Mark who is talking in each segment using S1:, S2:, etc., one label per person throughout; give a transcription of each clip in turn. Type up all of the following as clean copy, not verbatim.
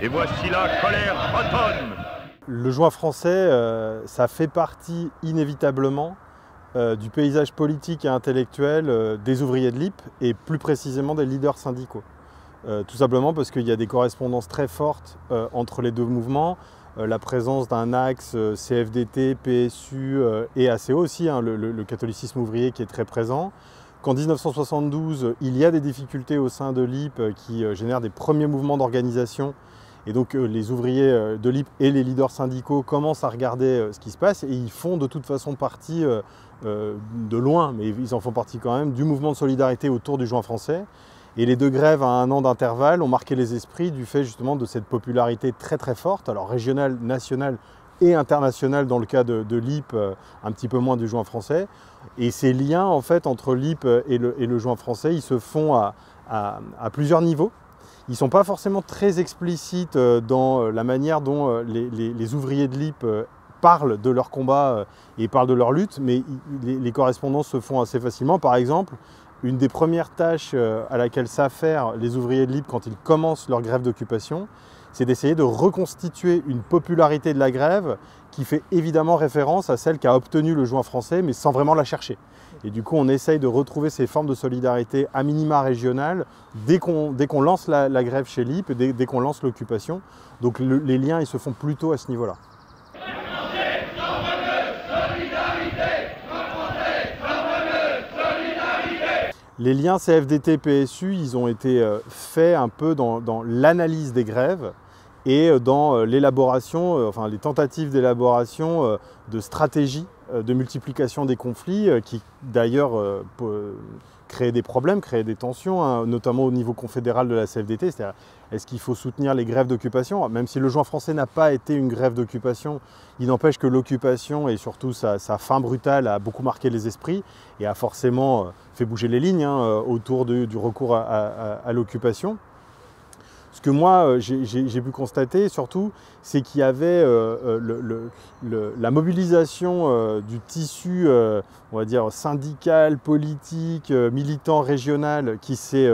S1: Et voici la colère bretonne.
S2: Le joint français, ça fait partie inévitablement du paysage politique et intellectuel des ouvriers de l'IP et plus précisément des leaders syndicaux. Tout simplement parce qu'il y a des correspondances très fortes entre les deux mouvements, la présence d'un axe CFDT, PSU et ACO aussi, hein, le catholicisme ouvrier qui est très présent. Qu'en 1972, il y a des difficultés au sein de l'IP qui génèrent des premiers mouvements d'organisation. Et donc les ouvriers de l'IP et les leaders syndicaux commencent à regarder ce qui se passe et ils font de toute façon partie, de loin, mais ils en font partie quand même, du mouvement de solidarité autour du joint français. Et les deux grèves à 1 an d'intervalle ont marqué les esprits du fait justement de cette popularité très très forte, alors régionale, nationale et internationale dans le cas de l'IP, un petit peu moins du joint français. Et ces liens en fait entre l'IP et le joint français, ils se font à plusieurs niveaux. Ils ne sont pas forcément très explicites dans la manière dont les ouvriers de l'IP parlent de leur combat et parlent de leur lutte, mais les correspondances se font assez facilement. Par exemple, une des premières tâches à laquelle s'affairent les ouvriers de l'IP quand ils commencent leur grève d'occupation, c'est d'essayer de reconstituer une popularité de la grève qui fait évidemment référence à celle qu'a obtenue le joint français, mais sans vraiment la chercher. Et du coup, on essaye de retrouver ces formes de solidarité à minima régionales dès qu'on lance la grève chez l'IP, dès qu'on lance l'occupation. Donc les liens, ils se font plutôt à ce niveau-là. Les liens CFDT-PSU, ils ont été faits un peu dans l'analyse des grèves et dans l'élaboration, enfin les tentatives d'élaboration de stratégies de multiplication des conflits qui d'ailleurs créer des problèmes, créer des tensions, hein, notamment au niveau confédéral de la CFDT, c'est-à-dire est-ce qu'il faut soutenir les grèves d'occupation? Même si le joint français n'a pas été une grève d'occupation, il n'empêche que l'occupation et surtout sa fin brutale a beaucoup marqué les esprits et a forcément fait bouger les lignes hein, autour du recours à l'occupation. Ce que moi j'ai pu constater surtout, c'est qu'il y avait la mobilisation du tissu, on va dire syndical, politique, militant, régional, qui s'est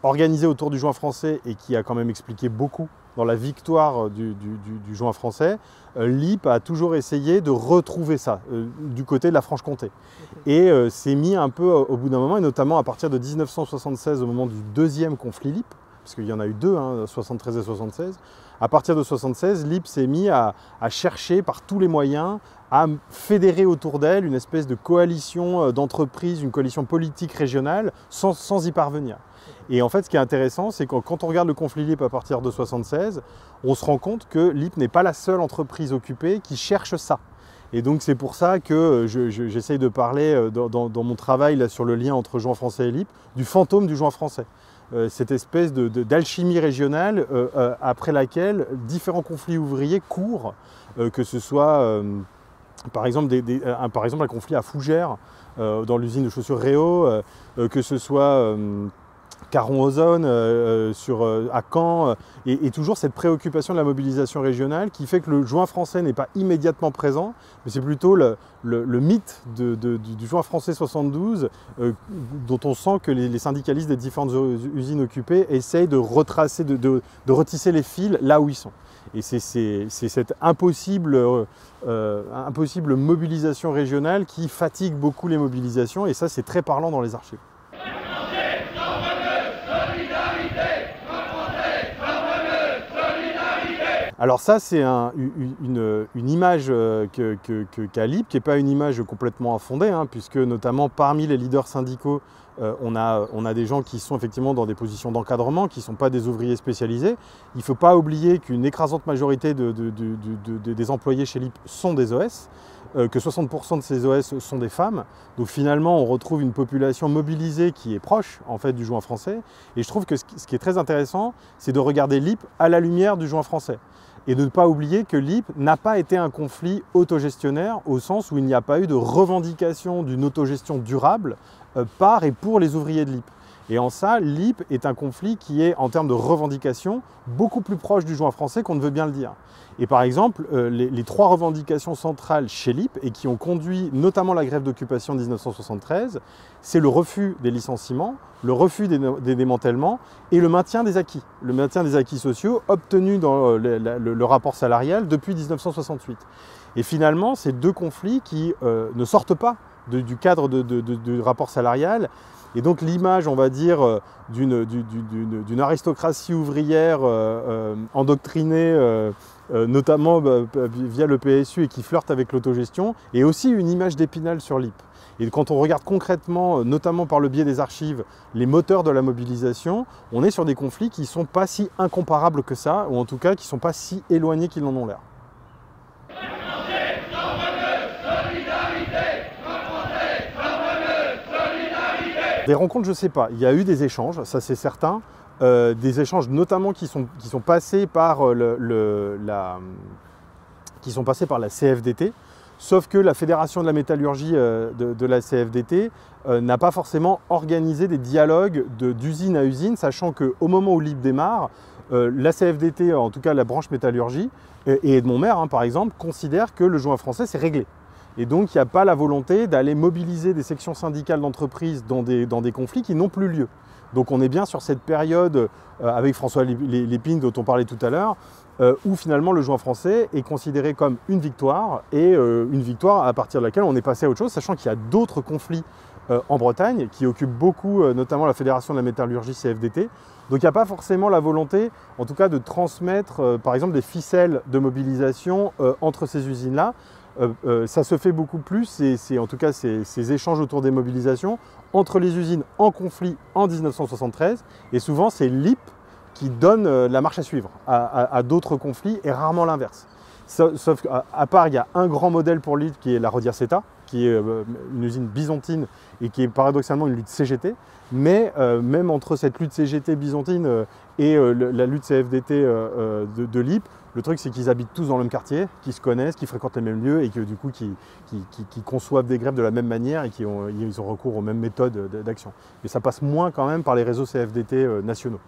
S2: organisé autour du joint français et qui a quand même expliqué beaucoup dans la victoire du joint français. L'IP a toujours essayé de retrouver ça du côté de la Franche-Comté et s'est mis un peu au bout d'un moment, et notamment à partir de 1976, au moment du deuxième conflit LIP, parce qu'il y en a eu deux, hein, 73 et 76. À partir de 76, l'IP s'est mis à chercher par tous les moyens à fédérer autour d'elle une espèce de coalition d'entreprises, une coalition politique régionale, sans y parvenir. Et en fait, ce qui est intéressant, c'est que quand on regarde le conflit LIP à partir de 76, on se rend compte que l'IP n'est pas la seule entreprise occupée qui cherche ça. Et donc c'est pour ça que j'essaye de parler dans mon travail là, sur le lien entre joint français et l'IP, du fantôme du joint français. Cette espèce d'alchimie régionale après laquelle différents conflits ouvriers courent, que ce soit par exemple un conflit à Fougères, dans l'usine de chaussures Réau, que ce soit Caron-Ozone à Caen, et toujours cette préoccupation de la mobilisation régionale qui fait que le joint français n'est pas immédiatement présent, mais c'est plutôt le mythe du joint français 72 dont on sent que les syndicalistes des différentes usines occupées essayent de retracer, de retisser les fils là où ils sont. Et c'est cette impossible mobilisation régionale qui fatigue beaucoup les mobilisations, et ça c'est très parlant dans les archives. Alors ça, c'est une image qu'a l'IP, qui n'est pas une image complètement infondée, hein, puisque notamment parmi les leaders syndicaux, on a des gens qui sont effectivement dans des positions d'encadrement, qui ne sont pas des ouvriers spécialisés. Il ne faut pas oublier qu'une écrasante majorité des employés chez l'IP sont des OS, que 60% de ces OS sont des femmes. Donc finalement, on retrouve une population mobilisée qui est proche en fait, du joint français. Et je trouve que ce qui est très intéressant, c'est de regarder l'IP à la lumière du joint français. Et de ne pas oublier que l'IP n'a pas été un conflit autogestionnaire au sens où il n'y a pas eu de revendication d'une autogestion durable par et pour les ouvriers de l'IP. Et en ça, LIP est un conflit qui est, en termes de revendications, beaucoup plus proche du joint français qu'on ne veut bien le dire. Et par exemple, les 3 revendications centrales chez LIP et qui ont conduit notamment la grève d'occupation de 1973, c'est le refus des licenciements, le refus des démantèlements et le maintien des acquis. Le maintien des acquis sociaux obtenus dans le rapport salarial depuis 1968. Et finalement, ces 2 conflits qui ne sortent pas du cadre du rapport salarial. Et donc l'image, on va dire, d'une aristocratie ouvrière endoctrinée, notamment via le PSU et qui flirte avec l'autogestion, est aussi une image d'Épinal sur LIP. Et quand on regarde concrètement, notamment par le biais des archives, les moteurs de la mobilisation, on est sur des conflits qui ne sont pas si incomparables que ça, ou en tout cas qui ne sont pas si éloignés qu'ils en ont l'air. Des rencontres, je ne sais pas. Il y a eu des échanges, ça c'est certain. Des échanges notamment qui sont passés par la CFDT, sauf que la Fédération de la métallurgie de la CFDT n'a pas forcément organisé des dialogues d'usine à usine, sachant qu'au moment où LIP démarre, la CFDT, en tout cas la branche métallurgie, et Edmond Maire par exemple, considère que le joint français c'est réglé. Et donc, il n'y a pas la volonté d'aller mobiliser des sections syndicales d'entreprises dans des conflits qui n'ont plus lieu. Donc, on est bien sur cette période, avec François Lépine, dont on parlait tout à l'heure, où finalement le joint français est considéré comme une victoire, et une victoire à partir de laquelle on est passé à autre chose, sachant qu'il y a d'autres conflits en Bretagne qui occupent beaucoup, notamment la Fédération de la métallurgie CFDT. Donc, il n'y a pas forcément la volonté, en tout cas, de transmettre, par exemple, des ficelles de mobilisation entre ces usines-là. Ça se fait beaucoup plus, en tout cas ces échanges autour des mobilisations entre les usines en conflit en 1973, et souvent c'est LIP qui donne la marche à suivre à d'autres conflits et rarement l'inverse. Sauf qu'à part, il y a un grand modèle pour LIP qui est la Rodière Seta, qui est une usine byzantine et qui est paradoxalement une lutte CGT, mais même entre cette lutte CGT byzantine et la lutte CFDT de LIP, le truc c'est qu'ils habitent tous dans le même quartier, qu'ils se connaissent, qu'ils fréquentent les mêmes lieux et que du coup qui conçoivent des grèves de la même manière et ils ont recours aux mêmes méthodes d'action. Mais ça passe moins quand même par les réseaux CFDT nationaux.